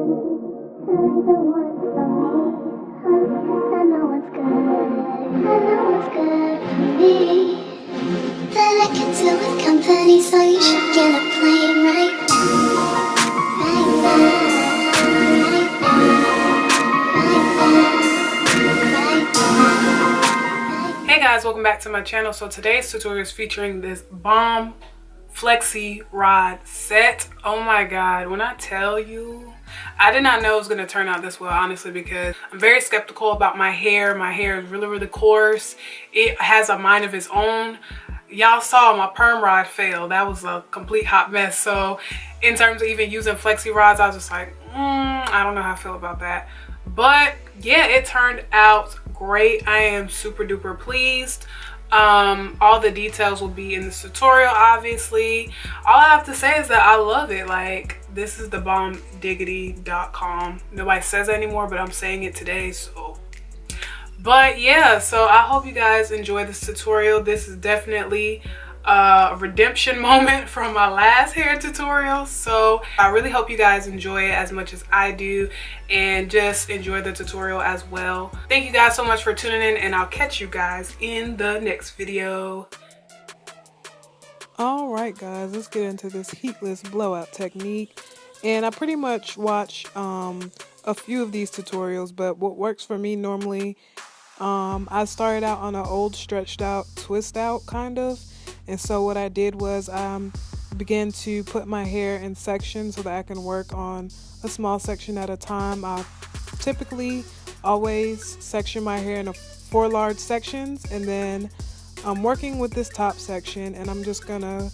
So you should get a plane right now. Hey guys, welcome back to my channel. So today's tutorial is featuring this bomb Flexi Rod Set. Oh my god, when I tell you, I did not know it was going to turn out this well, honestly, because I'm very skeptical about my hair. My hair is really coarse. It has a mind of its own. Y'all saw my perm rod fail. That was a complete hot mess. So in terms of even using flexi rods, I was just like, I don't know how I feel about that. But yeah, it turned out great. I am super duper pleased. All the details will be in this tutorial, obviously. All I have to say is that I love it. Like, this is the bombdiggity.com. Nobody says it anymore, but I'm saying it today, so. But yeah, so I hope you guys enjoy this tutorial. This is definitely a redemption moment from my last hair tutorial. So I really hope you guys enjoy it as much as I do, and just enjoy the tutorial as well. Thank you guys so much for tuning in, and I'll catch you guys in the next video. All right guys, let's get into this heatless blowout technique. And I pretty much watch a few of these tutorials, but what works for me normally, I started out on an old stretched out twist out kind of, and so what I did was began to put my hair in sections so that I can work on a small section at a time. I typically always section my hair into 4 large sections, and then I'm working with this top section, and I'm just gonna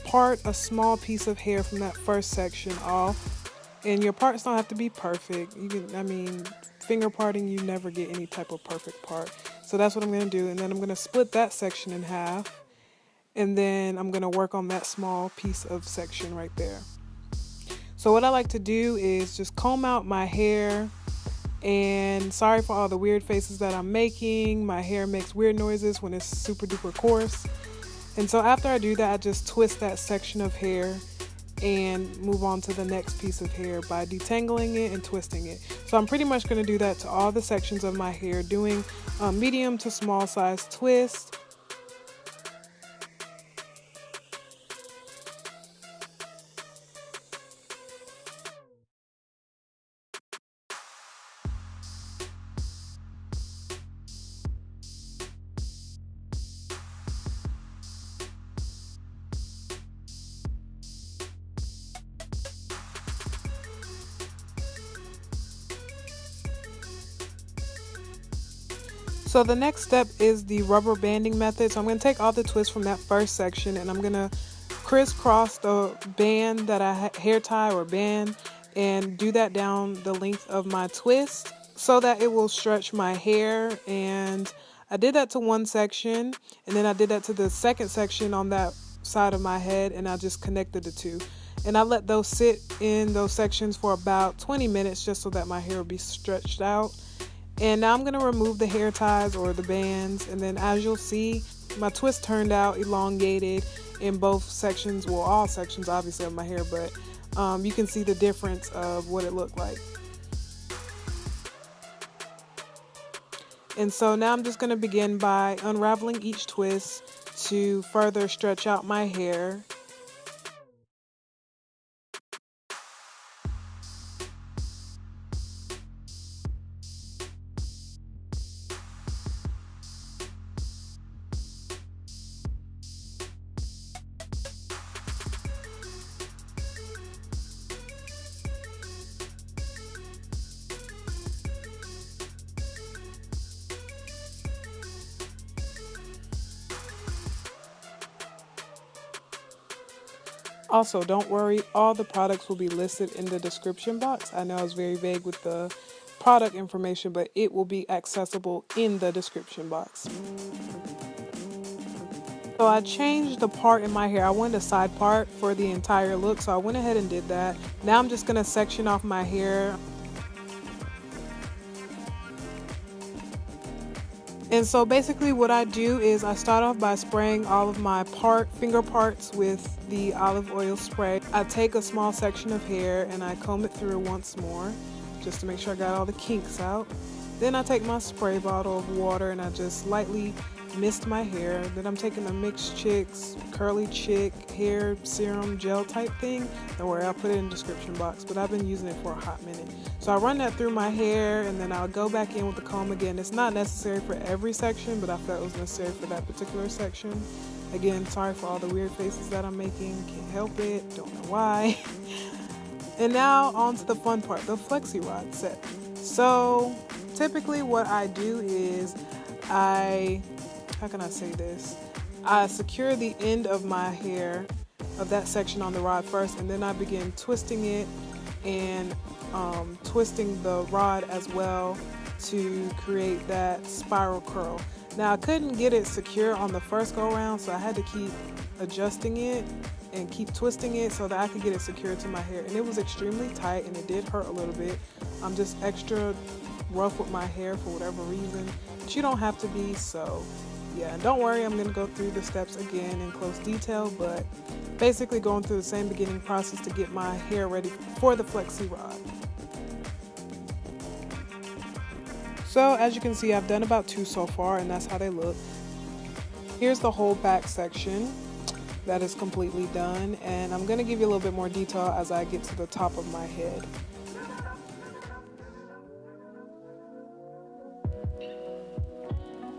part a small piece of hair from that first section off. And your parts don't have to be perfect. You can, I mean, finger parting, you never get any type of perfect part. So that's what I'm going to do. And then I'm going to split that section in half. And then I'm going to work on that small piece of section right there. So what I like to do is just comb out my hair. And sorry for all the weird faces that I'm making. My hair makes weird noises when it's super duper coarse. And so after I do that, I just twist that section of hair and move on to the next piece of hair by detangling it and twisting it. So I'm pretty much going to do that to all the sections of my hair, doing medium to small size twists. So the next step is the rubber banding method. So I'm going to take all the twists from that first section, and I'm going to crisscross the band that I hair tie or band, and do that down the length of my twist so that it will stretch my hair. And I did that to one section, and then I did that to the second section on that side of my head, and I just connected the two. And I let those sit in those sections for about 20 minutes just so that my hair will be stretched out. And now I'm going to remove the hair ties or the bands, and then as you'll see, my twist turned out elongated in both sections, well, all sections obviously of my hair, but you can see the difference of what it looked like. And so now I'm just going to begin by unraveling each twist to further stretch out my hair. Also, don't worry, all the products will be listed in the description box. I know I was very vague with the product information, but it will be accessible in the description box. So I changed the part in my hair. I wanted a side part for the entire look, so I went ahead and did that. Now I'm just going to section off my hair. And so basically what I do is I start off by spraying all of my finger parts with the olive oil spray. I take a small section of hair and I comb it through once more just to make sure I got all the kinks out. Then I take my spray bottle of water and I just lightly mist my hair. Then I'm taking a mixed Chic's curly Chic hair serum gel type thing. Don't worry, I'll put it in the description box, but I've been using it for a hot minute. So I run that through my hair and then I'll go back in with the comb again. It's not necessary for every section, but I felt it was necessary for that particular section. Again, sorry for all the weird faces that I'm making. Can't help it, don't know why. And now on to the fun part, the FlexiRod set. So typically what I do is I secure the end of my hair of that section on the rod first, and then I begin twisting it and twisting the rod as well to create that spiral curl. Now I couldn't get it secure on the first go around, so I had to keep adjusting it and keep twisting it so that I could get it secured to my hair, and it was extremely tight and it did hurt a little bit. I'm just extra rough with my hair for whatever reason, but you don't have to be. So yeah, and don't worry, I'm going to go through the steps again in close detail, but basically going through the same beginning process to get my hair ready for the Flexi Rod. So as you can see, I've done about 2 so far, and that's how they look. Here's the whole back section that is completely done, and I'm going to give you a little bit more detail as I get to the top of my head.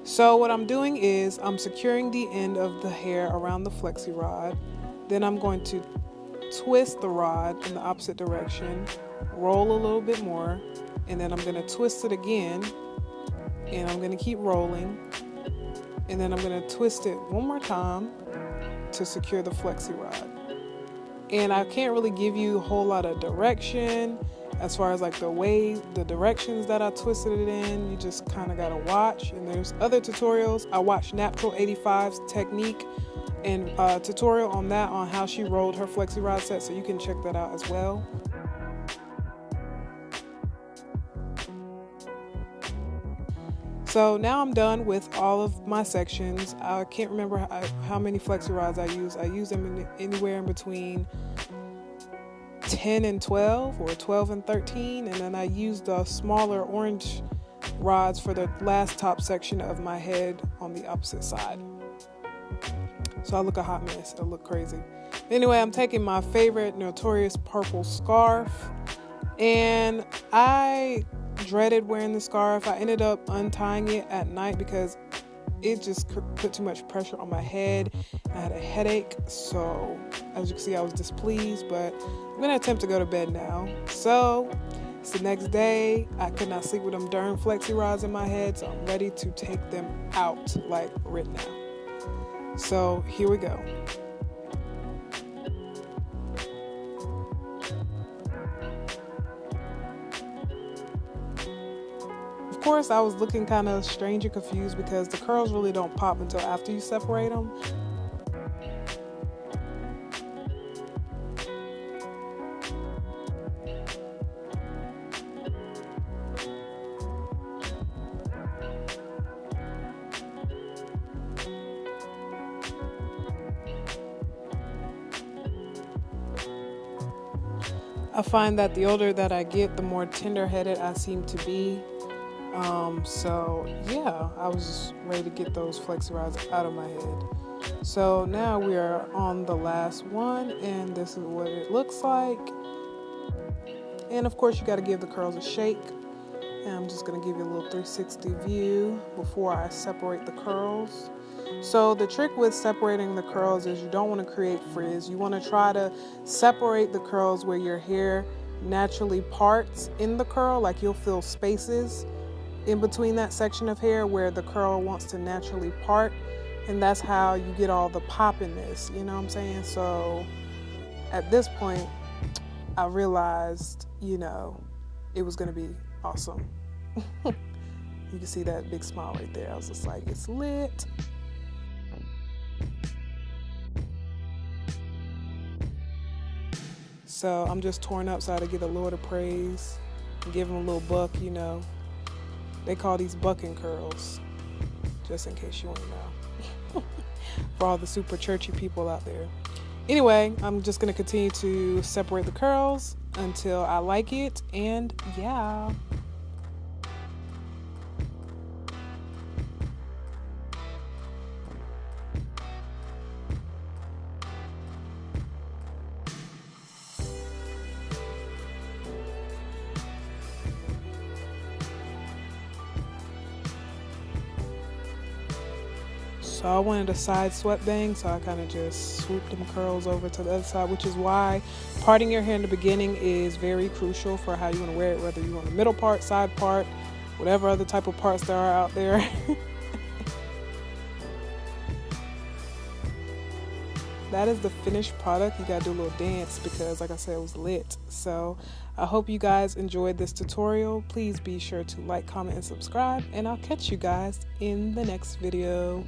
So what I'm doing is I'm securing the end of the hair around the Flexi Rod. Then I'm going to twist the rod in the opposite direction, roll a little bit more, and then I'm going to twist it again, and I'm going to keep rolling, and then I'm going to twist it one more time to secure the Flexi Rod. And I can't really give you a whole lot of direction as far as like the directions that I twisted it in. You just kind of got to watch. And there's other tutorials. I watched Natural 85's technique and tutorial on that, on how she rolled her Flexi Rod set, so you can check that out as well. So now I'm done with all of my sections. I can't remember how many Flexi Rods I use. I use them anywhere in between 10 and 12 or 12 and 13, and then I use the smaller orange rods for the last top section of my head on the opposite side. So I look a hot mess. I look crazy. Anyway, I'm taking my favorite notorious purple scarf, and I dreaded wearing the scarf. I ended up untying it at night because it just put too much pressure on my head. I had a headache, so as you can see, I was displeased, but I'm gonna attempt to go to bed now. So it's the next day. I could not sleep with them darn Flexi Rods in my head, so I'm ready to take them out like right now. So here we go. Of course, I was looking kind of strange and confused because the curls really don't pop until after you separate them. I find that the older that I get, the more tender-headed I seem to be. So yeah, I was just ready to get those Flexi Rods out of my head. So now we are on the last one, and this is what it looks like. And of course, you got to give the curls a shake. And I'm just going to give you a little 360 view before I separate the curls. So the trick with separating the curls is you don't want to create frizz. You want to try to separate the curls where your hair naturally parts in the curl, like you'll feel spaces in between that section of hair where the curl wants to naturally part, and that's how you get all the pop in this, you know what I'm saying? So at this point I realized, it was going to be awesome. You can see that big smile right there. I was just like, it's lit. So I'm just torn up so I to get a Lord of praise and give him a little buck, They call these bucking curls. just in case you want to know. For all the super churchy people out there. Anyway, I'm just going to continue to separate the curls until I like it, and yeah. So I wanted a side swept bang, so I kind of just swooped them curls over to the other side, which is why parting your hair in the beginning is very crucial for how you want to wear it, whether you want a middle part, side part, whatever other type of parts there are out there. That is the finished product. You gotta do a little dance because, like I said, it was lit. So I hope you guys enjoyed this tutorial. Please be sure to like, comment, and subscribe, and I'll catch you guys in the next video.